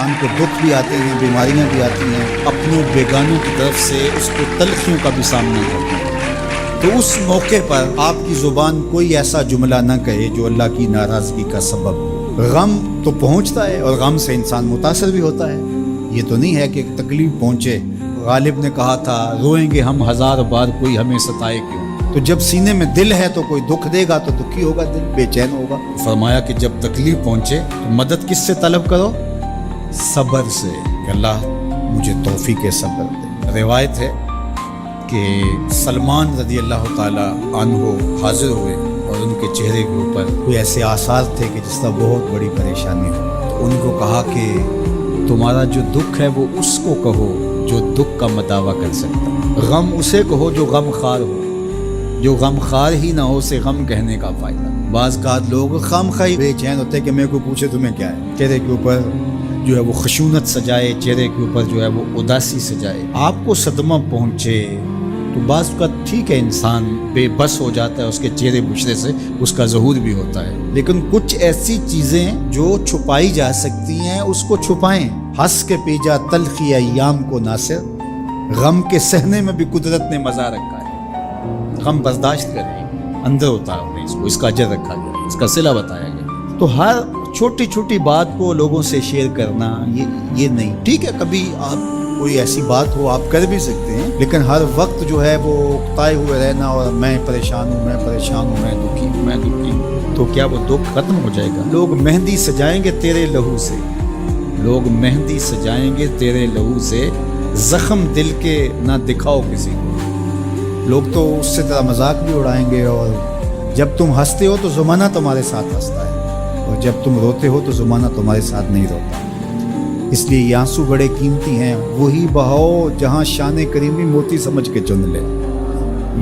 انسان کو دکھ بھی آتے ہیں، بیماریاں بھی آتی ہیں، اپنوں بیگانوں کی طرف سے اس کو تلخیوں کا بھی سامنا کرنا ہے، تو اس موقع پر آپ کی زبان کوئی ایسا جملہ نہ کہے جو اللہ کی ناراضگی کا سبب ہو۔ غم تو پہنچتا ہے اور غم سے انسان متاثر بھی ہوتا ہے، یہ تو نہیں ہے کہ تکلیف پہنچے۔ غالب نے کہا تھا روئیں گے ہم ہزار بار کوئی ہمیں ستائے کیوں، تو جب سینے میں دل ہے تو کوئی دکھ دے گا تو دکھی ہوگا، دل بے چین ہوگا۔ فرمایا کہ جب تکلیف پہنچے تو مدد کس سے طلب کرو؟ صبر سے، کہ اللہ مجھے توفیق صبر دے۔ روایت ہے کہ سلمان رضی اللہ تعالی عنہ حاضر ہوئے اور ان کے چہرے کے اوپر کوئی ایسے آثار تھے کہ جس طرح بہت بڑی پریشانی ہو، تو ان کو کہا کہ تمہارا جو دکھ ہے وہ اس کو کہو جو دکھ کا مداوع کر سکتا، غم اسے کہو جو غم خار ہو، جو غم خار ہی نہ ہو اسے غم کہنے کا فائدہ۔ بعض لوگ خام خواہ بے چین ہوتے کہ میں کو پوچھے تمہیں کیا ہے، چہرے کے اوپر جو ہے وہ خشونت سجائے، چہرے کے اوپر جو ہے وہ اداسی سجائے۔ آپ کو صدمہ پہنچے تو بعض کا ٹھیک ہے، انسان بے بس ہو جاتا ہے، اس کے چہرے بچھڑے سے اس کا ظہور بھی ہوتا ہے، لیکن کچھ ایسی چیزیں جو چھپائی جا سکتی ہیں اس کو چھپائیں۔ ہنس کے پی جا تلخی ایام کو ناصر، غم کے سہنے میں بھی قدرت نے مزہ رکھا ہے، غم برداشت کریں، اندر اتاریں اس کا اجر رکھا گیا، اس کا صلہ بتایا گیا۔ تو ہر چھوٹی چھوٹی بات کو لوگوں سے شیئر کرنا یہ نہیں، ٹھیک ہے کبھی آپ کوئی ایسی بات ہو آپ کر بھی سکتے ہیں، لیکن ہر وقت جو ہے وہ اکتائے ہوئے رہنا اور میں پریشان ہوں، میں پریشان ہوں، میں دکھی ہوں، میں دکھی ہوں، تو کیا وہ دکھ ختم ہو جائے گا؟ لوگ مہندی سجائیں گے تیرے لہو سے، لوگ مہندی سجائیں گے تیرے لہو سے، زخم دل کے نہ دکھاؤ کسی کو۔ لوگ تو اس سے طرح مذاق بھی اڑائیں گے، اور جب تم ہنستے ہو تو زمانہ تمہارے ساتھ ہنستا ہے، اور جب تم روتے ہو تو زمانہ تمہارے ساتھ نہیں روتا۔ اس لیے یہ آنسو بڑے قیمتی ہیں، وہی بہاؤ جہاں شان کریمی موتی سمجھ کے چن لے۔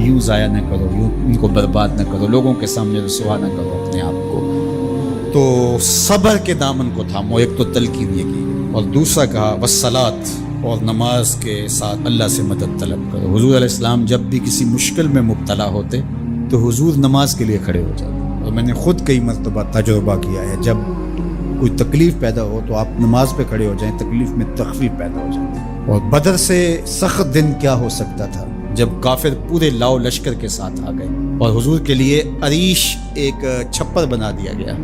یوں ضائع نہ کرو، یوں ان کو برباد نہ کرو، لوگوں کے سامنے رسوا نہ کرو اپنے آپ کو۔ تو صبر کے دامن کو تھامو، ایک تو تلقین یہ کی، اور دوسرا کہا والصلاۃ، اور نماز کے ساتھ اللہ سے مدد طلب کرو۔ حضور علیہ السلام جب بھی کسی مشکل میں مبتلا ہوتے تو حضور نماز کے لیے کھڑے ہو جاتے، اور میں نے خود کئی مرتبہ تجربہ کیا ہے، جب کوئی تکلیف پیدا ہو تو آپ نماز پہ کھڑے ہو جائیں، تکلیف میں تخفیف پیدا ہو جاتی ہے۔ اور بدر سے سخت دن کیا ہو سکتا تھا جب کافر پورے لاؤ لشکر کے ساتھ آ گئے، اور حضور کے لیے عریش ایک چھپر بنا دیا گیا،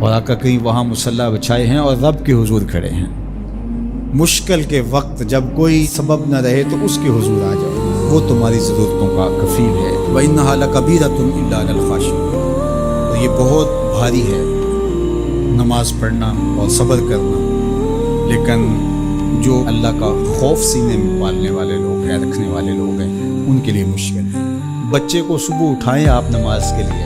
اور آقا کریم وہاں مصلی بچھائے ہیں اور رب کے حضور کھڑے ہیں۔ مشکل کے وقت جب کوئی سبب نہ رہے تو اس کے حضور آ جاؤ، وہ تمہاری ضرورتوں کا کفیل ہے۔ وَإِنَّهَا لَكَبِيرَةٌ إِلَّا عَلَى الْخَاشِعِينَ، اور یہ بہت بھاری ہے نماز پڑھنا اور صبر کرنا، لیکن جو اللہ کا خوف سینے میں پالنے والے لوگ ہیں، رکھنے والے لوگ ہیں، ان کے لیے مشکل ہے۔ بچے کو صبح اٹھائیں آپ نماز کے لیے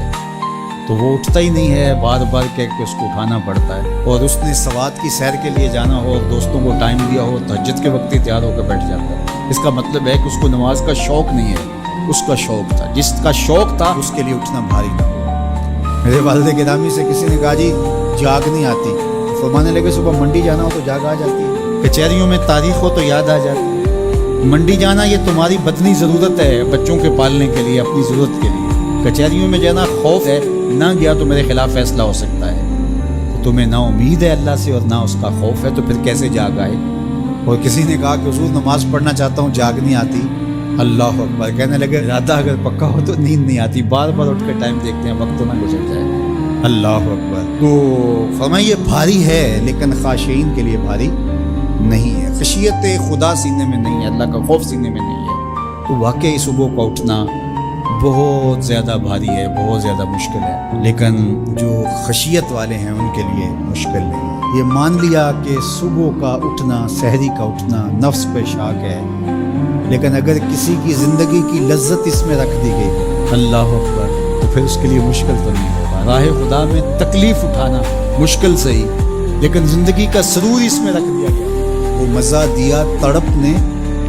تو وہ اٹھتا ہی نہیں ہے، بار بار کہہ کے اس کو اٹھانا پڑتا ہے، اور اس نے سوات کی سیر کے لیے جانا ہو اور دوستوں کو ٹائم دیا ہو، تہجد کے وقت ہی تیار ہو کے بیٹھ جاتا ہے۔ اس کا مطلب ہے کہ اس کو نماز کا شوق نہیں ہے، اس کا شوق تھا، جس کا شوق تھا اس کے لیے اٹھنا بھاری نہ ہو۔ میرے والد گرامی سے کسی نے کہا جی جاگ نہیں آتی، فرمانے لگے صبح منڈی جانا ہو تو جاگ آ جاتی ہے، کچہریوں میں تاریخ ہو تو یاد آ جاتی ہے۔ منڈی جانا یہ تمہاری بدنی ضرورت ہے بچوں کے پالنے کے لیے، اپنی ضرورت کے لیے۔ کچہریوں میں جانا خوف ہے، نہ گیا تو میرے خلاف فیصلہ ہو سکتا ہے، تو تمہیں نہ امید ہے اللہ سے اور نہ اس کا خوف ہے، تو پھر کیسے جاگ آئے؟ اور کسی نے کہا کہ حضور نماز پڑھنا چاہتا ہوں، جاگ نہیں آتی۔ اللہ اکبر، کہنے لگے ارادہ اگر پکا ہو تو نیند نہیں آتی، بار بار اٹھ کے ٹائم دیکھتے ہیں وقت تو نہ گزر جائے۔ اللہ اکبر۔ تو فرمایا یہ بھاری ہے لیکن خاشعین کے لیے بھاری نہیں ہے، خشیت خدا سینے میں نہیں ہے، اللہ کا خوف سینے میں نہیں ہے، تو واقعی صبح کا اٹھنا بہت زیادہ بھاری ہے، بہت زیادہ مشکل ہے، لیکن جو خشیت والے ہیں ان کے لیے مشکل نہیں۔ یہ مان لیا کہ صبح کا اٹھنا، سحری کا اٹھنا نفس پہ شاک ہے، لیکن اگر کسی کی زندگی کی لذت اس میں رکھ دی گئی، اللہ اکبر، تو پھر اس کے لیے مشکل تو نہیں ہوگا۔ راہ خدا میں تکلیف اٹھانا مشکل صحیح، لیکن زندگی کا سرور اس میں رکھ دیا گیا۔ وہ مزہ دیا تڑپ نے،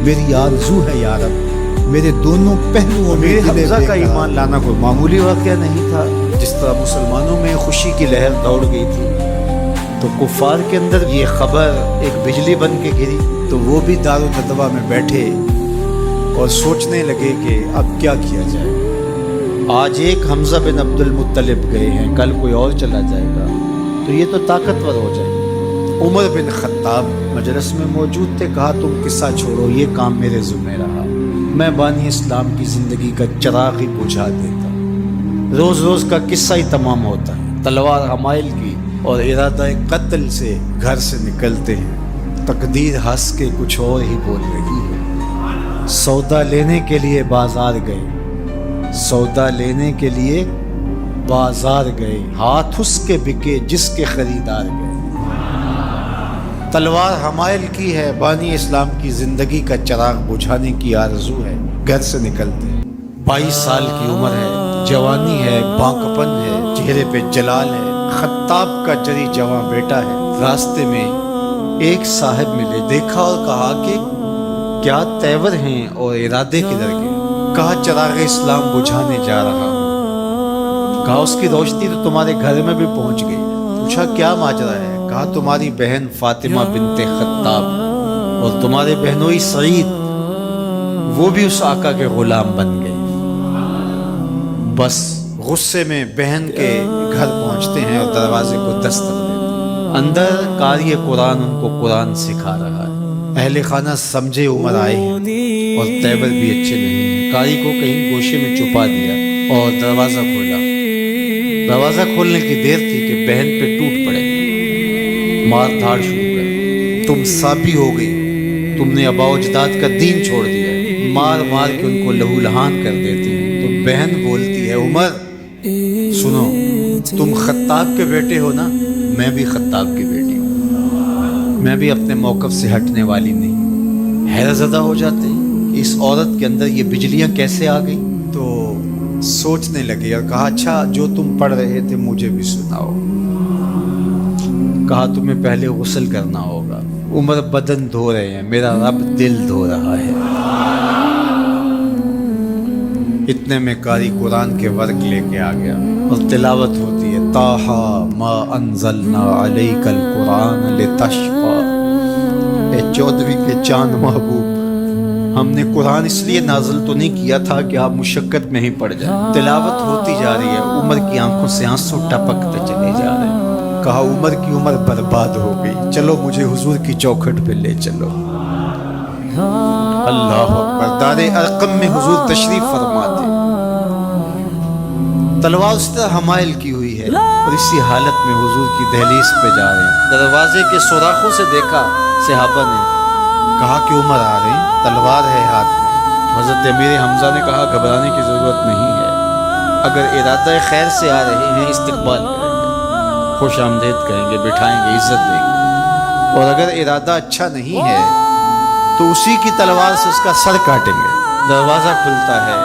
میری آرزو ہے یارب، میرے دونوں پہلوؤں میں حمزہ کا ایمان لانا کوئی معمولی واقعہ نہیں تھا۔ جس طرح مسلمانوں میں خوشی کی لہر دوڑ گئی تھی، تو کفار کے اندر یہ خبر ایک بجلی بن کے گری، تو وہ بھی دارالندوا میں بیٹھے اور سوچنے لگے کہ اب کیا کیا جائے۔ آج ایک حمزہ بن عبد المطلب گئے ہیں، کل کوئی اور چلا جائے گا، تو یہ تو طاقتور ہو جائے گا، عمر بن خطاب مجلس میں موجود تھے. کہا تم قصہ چھوڑو, یہ کام میرے ذمہ رہا, میں بانی اسلام کی زندگی کا چراغ ہی بجھا دیتا. روز روز کا قصہ ہی تمام ہوتا ہے. تلوار حمائل کی اور ارادہ قتل سے گھر سے نکلتے ہیں. تقدیر ہنس کے کچھ اور ہی بول رہی ہے. سودا لینے کے لیے بازار گئے, سودا لینے کے لیے بازار گئے, ہاتھ اس کے بکے جس کے خریدار گئے. تلوار حمائل کی ہے, بانی اسلام کی زندگی کا چراغ بجھانے کی آرزو ہے. گھر سے نکلتے ہیں. 22 سال کی عمر ہے, جوانی ہے, بانکپن ہے, چہرے پہ جلال ہے. خطاب کا جری جواں بیٹا ہے. راستے میں ایک صاحب ملے, دیکھا اور کہا کہ کیا تیور ہیں اور ارادے کدھر گئے؟ کہا چراغ اسلام بجھانے جا رہا ہوں. کہا اس کی روشنی تو تمہارے گھر میں بھی پہنچ گئی. پوچھا کیا ماجرا ہے؟ کہا تمہاری بہن فاطمہ بنت خطاب اور تمہارے بہنوئی سعید وہ بھی اس آقا کے غلام بن گئے. بس غصے میں بہن کے گھر پہنچتے ہیں اور دروازے کو دستک دیتے ہیں. اندر قاری قرآن ان کو قرآن سکھا رہا ہے. اہل خانہ سمجھے عمر آئے ہیں اور تیور بھی اچھے نہیں ہیں. قاری کو کہیں گوشے میں چھپا دیا اور دروازہ کھولا. دروازہ کھولنے کی دیر تھی کہ بہن پہ ٹوٹ پڑے, مار دھاڑ شروع کر. تم ساپی ہو گئی, تم نے آباء و اجداد کا دین چھوڑ دیا. مار مار کے ان کو لہو لہان کر دیتی ہیں. تو بہن بولتی ہے عمر سنو, تم خطاب کے بیٹے ہو نا, میں بھی خطاب کی بیٹی ہوں, میں بھی اپنے موقف سے ہٹنے والی نہیں. حیرت زدہ ہو جاتے ہیں کہ اس عورت کے اندر یہ بجلیاں کیسے آ گئی. تو سوچنے لگے اور کہا اچھا جو تم پڑھ رہے تھے مجھے بھی سناؤ. کہا تمہیں پہلے غسل کرنا ہوگا. عمر بدن دھو رہے ہیں, میرا رب دل دھو رہا ہے. اتنے میں قاری قرآن کے ورق لے کے آ گیا اور تلاوت ہوتی ہے طٰہٰ ما انزلنا علیک القرآن لتشقیٰ. اے 14ویں کے چاند محبوب, ہم نے قرآن اس لیے نازل تو نہیں کیا تھا کہ آپ مشقت میں ہی پڑ جائیں. تلاوت ہوتی جا رہی ہے, عمر کی آنکھوں سے آنسو ٹپکتے چلے جا رہے ہیں. کہا عمر کی عمر برباد ہو گئی, چلو مجھے حضور کی چوکھٹ پہ لے چلو. اللہ اکبر. دار ارقم میں حضور تشریف فرماتے. تلوار اس طرح حمائل کی ہوئی ہے اور اسی حالت میں حضور کی دہلیز پہ جا رہے ہیں. دروازے کے سوراخوں سے دیکھا صحابہ نے, کہا کہ عمر آ رہے ہیں, تلوار ہے ہاتھ میں. حضرت امیر حمزہ نے کہا گھبرانے کی ضرورت نہیں ہے, اگر ارادہ خیر سے آ رہے ہیں استقبال کریں گے, خوش آمدید کہیں گے, بٹھائیں گے, عزت دیں گے. اور اگر ارادہ اچھا نہیں ہے تو اسی کی تلوار سے اس کا سر کاٹیں گے. دروازہ کھلتا ہے,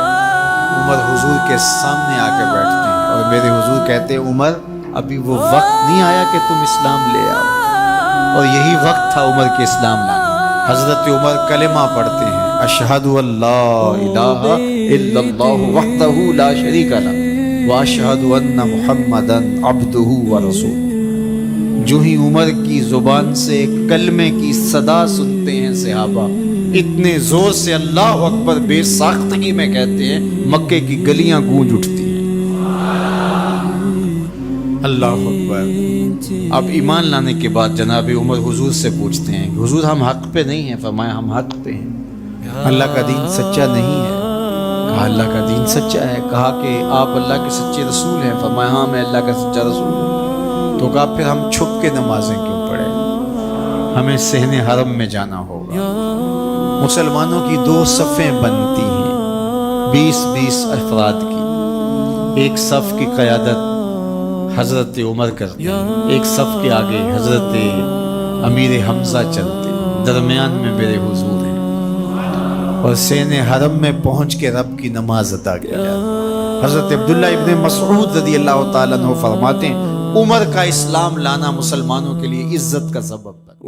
عمر حضور کے سامنے آ کے بیٹھتے ہیں اور میرے حضور کہتے ہیں عمر ابھی وہ وقت نہیں آیا کہ تم اسلام لے آؤ. اور یہی وقت تھا عمر کے اسلام لانے. حضرت عمر کلمہ پڑھتے ہیں اشہد ان لا الہ الا اللہ وحدہ لا شریک لہ واشہد ان محمدا عبدہ ورسولہ. جو ہی عمر کی زبان سے کلمے کی صدا سنتے ہیں صحابہ, اتنے زور سے اللہ اکبر بے ساختگی میں کہتے ہیں مکے کی گلیاں گونج اٹھتی ہیں. اللہ اکبر. اب ایمان لانے کے بعد جناب عمر حضور سے پوچھتے ہیں حضور ہم حق پہ نہیں ہیں. فرمایا ہم حق پہ ہیں. اللہ کا دین سچا نہیں ہے. کہا اللہ کا دین سچا ہے. کہا کہ آپ اللہ کے سچے رسول ہیں. فرمایا ہاں میں اللہ کا سچا رسول ہوں. تو کہا پھر ہم چھپ کے نمازیں کیوں پڑھیں, ہمیں صحن حرم میں جانا ہوگا. مسلمانوں کی 2 صفیں بنتی ہیں 20-20 افراد کی. ایک صف کی قیادت حضرت عمر کرتے ہیں, ایک صف کے آگے حضرت امیر حمزہ چلتے, درمیان میں میرے حضور ہیں, اور صحن حرم میں پہنچ کے رب کی نماز ادا کیا جاتا ہے. حضرت عبداللہ ابن مسعود رضی اللہ تعالیٰ عنہ فرماتے ہیں عمر کا اسلام لانا مسلمانوں کے لیے عزت کا سبب بنا.